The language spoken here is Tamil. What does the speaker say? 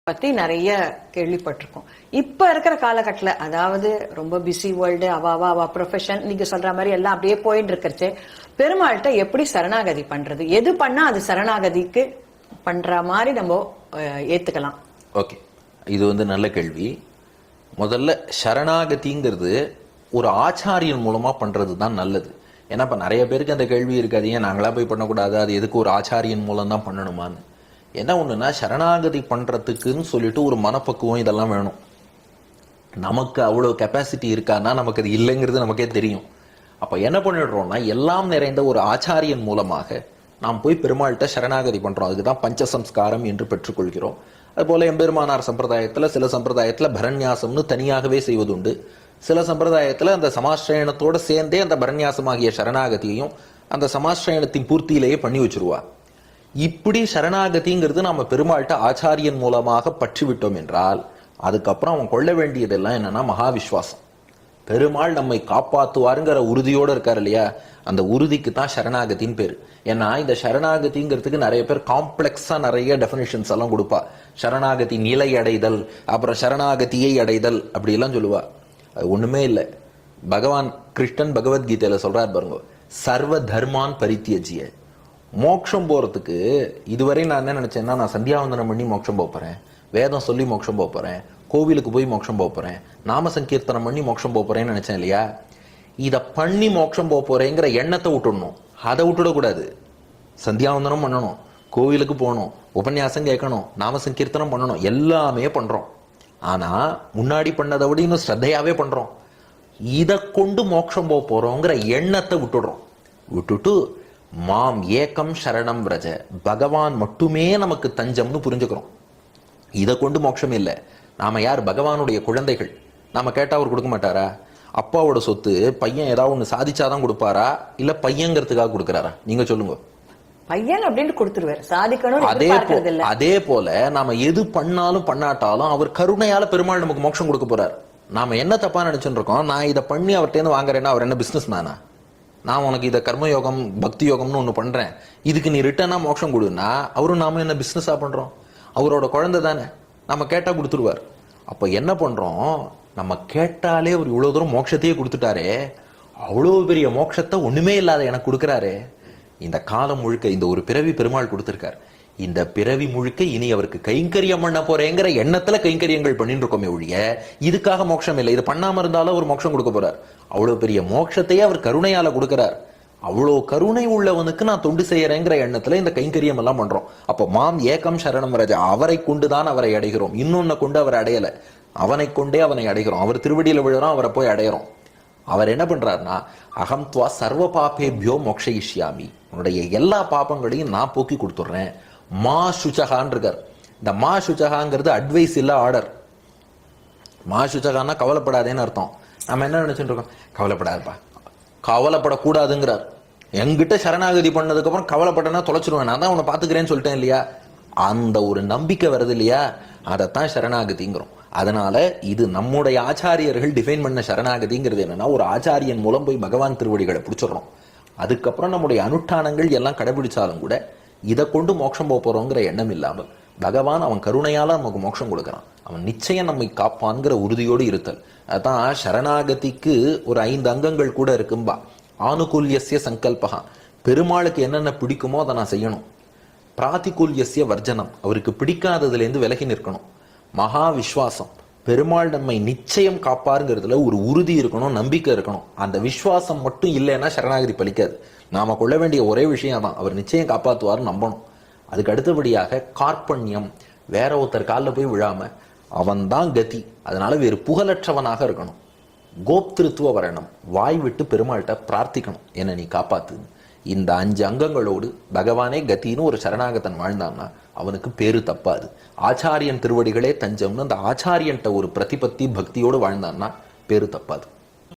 பத்தி நிறைய கேள்விப்பட்டிருக்கோம். இப்ப இருக்கிற காலகட்டத்துல, அதாவது ரொம்ப பிஸி வேர்ல்டு, அவ ப்ரொஃபஷன், நீங்க சொல்ற மாதிரி எல்லாம் அப்படியே போயிட்டு இருக்கிறச்சு, பெருமாள்கிட்ட எப்படி சரணாகதி பண்றது? எது பண்ணா அது சரணாகதிக்கு பண்ற மாதிரி நம்ம ஏத்துக்கலாம்? ஓகே, இது நல்ல கேள்வி. முதல்ல சரணாகதிங்கிறது ஒரு ஆச்சாரியன் மூலமா பண்றது தான் நல்லது. ஏன்னா இப்ப நிறைய பேருக்கு அந்த கேள்வி இருக்காது, ஏன் நாங்களா போய் பண்ணக்கூடாது, அது எதுக்கு ஒரு ஆச்சாரியன் மூலம் தான் பண்ணணுமான்னு. என்ன ஒண்ணுன்னா, சரணாகதி பண்றதுக்குன்னு சொல்லிட்டு ஒரு மனப்பக்குவம் இதெல்லாம் வேணும். நமக்கு அவ்வளவு கெப்பாசிட்டி இருக்கான்னா நமக்கு அது இல்லைங்கிறது நமக்கே தெரியும். அப்ப என்ன பண்ணிடுறோம்னா, எல்லாம் நிறைந்த ஒரு ஆச்சாரியன் மூலமாக நாம் போய் பெருமாள்கிட்ட சரணாகதி பண்றோம். அதுக்குதான் பஞ்சசம்ஸ்காரம் என்று பெற்றுக்கொள்கிறோம். அதுபோல எம்பெருமானார் சம்பிரதாயத்துல, சில சம்பிரதாயத்துல பரநியாசம்னு தனியாகவே செய்வதுண்டு. சில சம்பிரதாயத்துல அந்த சமாஸ்ரயணத்தோட சேர்ந்தே அந்த பரநியாசமாகிய சரணாகதியையும் அந்த சமாஸ்ரயணத்தின் பூர்த்தியிலேயே பண்ணி வச்சிருவா. இப்படி சரணாகதிங்கிறது நாம பெருமாள்கிட்ட ஆச்சாரியன் மூலமாக பற்றி விட்டோம் என்றால், அதுக்கப்புறம் அவன் கொள்ள வேண்டியதெல்லாம் என்னன்னா மகாவிஸ்வாசம். பெருமாள் நம்மை காப்பாத்துவாருங்கிற உறுதியோடு இருக்காரு இல்லையா, அந்த உறுதிக்கு தான் சரணாகத்தின்னு பேரு. ஏன்னா இந்த சரணாகதிங்கிறதுக்கு நிறைய பேர் காம்ப்ளெக்ஸா நிறைய டெபினிஷன்ஸ் எல்லாம் கொடுப்பா. சரணாகதி நிலை அடைதல், அப்புறம் சரணாகதியை அடைதல், அப்படி எல்லாம் சொல்லுவா. அது ஒண்ணுமே இல்லை. பகவான் கிருஷ்ணன் பகவத்கீதையில சொல்றாரு பாருங்க, சர்வ தர்மான் பரித்தியஜிய. மோட்சம் போறதுக்கு இதுவரை நான் என்ன நினைச்சேன்னா, நான் சந்தியாவந்தனம் பண்ணி மோட்சம் போறேன், வேதம் சொல்லி மோட்சம் போறேன், கோவிலுக்கு போய் மோட்சம் போறேன், நாம சங்கீர்த்தனம் பண்ணி மோட்சம் போறேன்னு நினைச்சேன் இல்லையா. இத பண்ணி மோட்சம் போறேங்கிற எண்ணத்தை விட்டுடணும். அதை விட்டுடக்கூடாது. சந்தியாவந்தனம் பண்ணணும், கோவிலுக்கு போகணும், உபன்யாசம் கேட்கணும், நாம சங்கீர்த்தனம் பண்ணணும், எல்லாமே பண்றோம். ஆனா முன்னாடி பண்ணதை விட இன்னும் ஸ்ரத்தையாவே பண்றோம். இதை கொண்டு மோட்சம் போறோங்கிற எண்ணத்தை விட்டுட்டு மாம் ஏகம் சரணம் விரஜ, பகவான் மட்டுமே நமக்கு தஞ்சம்னு புரிஞ்சுக்கிறோம். இதை கொண்டு மோட்சம் இல்லை. நாம யார்? பகவானுடைய குழந்தைகள். நாம கேட்டா அவர் கொடுக்க மாட்டாரா? அப்பாவோட சொத்து பையன் ஏதாவது ஒண்ணு சாதிச்சாதான் கொடுப்பாரா, இல்ல பையங்கிறதுக்காக கொடுக்கறாரா? நீங்க சொல்லுங்க. பையன் அப்படின்னு கொடுத்துருவாரு, சாதிக்கணும். அதே போல நாம எது பண்ணாலும் பண்ணாட்டாலும் அவர் கருணையால பெருமாள் நமக்கு மோட்சம் கொடுக்க போறார். நாம என்ன தப்பா நினைச்சுட்டு இருக்கோம், நான் இதை பண்ணி அவர்கிட்ட இருந்து வாங்குறேன்னா அவர் என்ன பிசினஸ் மேனா? நான் உனக்கு இதை கர்மயோகம் பக்தி யோகம்னு ஒண்ணு பண்றேன், இதுக்கு நீ ரிட்டர்னா மோட்சம் கொடுன்னா அவரும் நாம என்ன பிசினஸா பண்றோம்? அவரோட குழந்தை தானே, நம்ம கேட்டா கொடுத்துருவார். அப்ப என்ன பண்றோம், நம்ம கேட்டாலே அவர் இவ்வளவு தூரம் மோட்சத்தையே கொடுத்துட்டாரே, அவ்வளவு பெரிய மோட்சத்தை ஒண்ணுமே இல்லாத எனக்கு கொடுக்குறாரு. இந்த காலம் முழுக்க இந்த ஒரு பிறவி பெருமாள் கொடுத்திருக்கார். இந்த பிறவி முழுக்க இனி அவருக்கு கைங்கரியம் பண்ண போறேங்கிற எண்ணத்துல கைங்கரியங்கள் பண்ணிட்டு இருக்கோமே ஒழிய இதுக்காக மோட்சம் இல்லை. இது பண்ணாம இருந்தாலும் அவர் மோட்சம் கொடுக்க போறார். அவ்வளவு பெரிய மோட்சத்தையே அவர் கருணையால கொடுக்கிறார். அவ்வளவு கருணை உள்ளவனுக்கு நான் தொண்டு செய்யறேங்கிற எண்ணத்துல இந்த கைங்கரியம் எல்லாம் பண்றோம். அப்போ மாம் ஏகம் சரணம் ரஜா, அவரை கொண்டுதான் அவரை அடைகிறோம். இன்னொன்னு கொண்டு அவரை அடையல, அவனை கொண்டே அவனை அடைகிறோம். அவர் திருவடியில விழுறோம், அவரை போய் அடையிறோம். அவர் என்ன பண்றாருன்னா, அகம் துவா சர்வ பாபேபியோ மோக்ஷயிஷ்யாமி, உன்னுடைய எல்லா பாபங்களையும் நான் போக்கி கொடுத்துட்றேன். மா சுச்சகான் இருக்கார். இந்த மா சுச்சகாங்கிறது அட்வைஸ் இல்ல, ஆர்டர். மா சுச்சகான்னா கவலைப்படாதேன்னு அர்த்தம். நம்ம என்ன நினைச்சுட்டு இருக்கோம், கவலைப்படாதுப்பா, கவலைப்படக்கூடாதுங்கிறார். என்கிட்ட சரணாகதி பண்ணதுக்கு அப்புறம் கவலைப்பட்டனா தொலைச்சிருவேன், நான் தான் உன்னை பாத்துக்கிறேன்னு சொல்லிட்டேன் இல்லையா, அந்த ஒரு நம்பிக்கை வருது இல்லையா, அதைத்தான் சரணாகதிங்கிறோம். அதனால இது நம்முடைய ஆச்சாரியர்கள் டிஃபைன் பண்ண சரணாகதிங்கிறது என்னன்னா, ஒரு ஆச்சாரியன் மூலம் போய் பகவான் திருவடிகளை பிடிச்சிடறோம். அதுக்கப்புறம் நம்முடைய அனுஷ்டானங்கள் எல்லாம் கடைபிடிச்சாலும் கூட இதை கொண்டு மோட்சம் போறோங்கிற எண்ணம் இல்லாமல் பகவான் அவன் கருணையால நமக்கு மோட்சம் கொடுக்கறான், அவன் நிச்சயம் நம்மை காப்பான்கிற உறுதியோடு இருத்தல். அதான் சரணாகதிக்கு ஒரு 5 அங்கங்கள் கூட இருக்கும்பா. ஆனுகூல்யஸ்ய சங்கல்பகா, பெருமாளுக்கு என்னென்ன பிடிக்குமோ அதை நான் செய்யணும். பிராதிகூல்யஸ்ய வர்ஜனம், அவருக்கு பிடிக்காததுல இருந்து விலகி நிற்கணும். மகா விஸ்வாசம், பெருமாள் நம்மை நிச்சயம் காப்பாருங்கிறதுல ஒரு உறுதி இருக்கணும், நம்பிக்கை இருக்கணும். அந்த விஸ்வாசம் மட்டும் இல்லைன்னா சரணாகதி பலிக்காது. நாம கொள்ள வேண்டிய ஒரே விஷயம் தான், அவர் நிச்சயம் காப்பாற்றுவார்னு நம்பணும். அதுக்கு அடுத்தபடியாக கார்பண்யம், வேற ஒருத்தர் காலில் போய் விழாம அவன் தான் கதி, அதனால வேறு புகழற்றவனாக இருக்கணும். கோப்திருத்துவ வரணும், வாய் விட்டு பெருமாள்கிட்ட பிரார்த்திக்கணும், என்ன நீ காப்பாத்து. இந்த 5 அங்கங்களோடு பகவானே கத்தின்னு ஒரு சரணாகத்தன் வாழ்ந்தான்னா அவனுக்கு பேரு தப்பாது. ஆச்சாரியன் திருவடிகளே தஞ்சம்னு அந்த ஆச்சாரியன்ட்ட ஒரு பிரதிபத்தி பக்தியோடு வாழ்ந்தான்னா பேரு தப்பாது.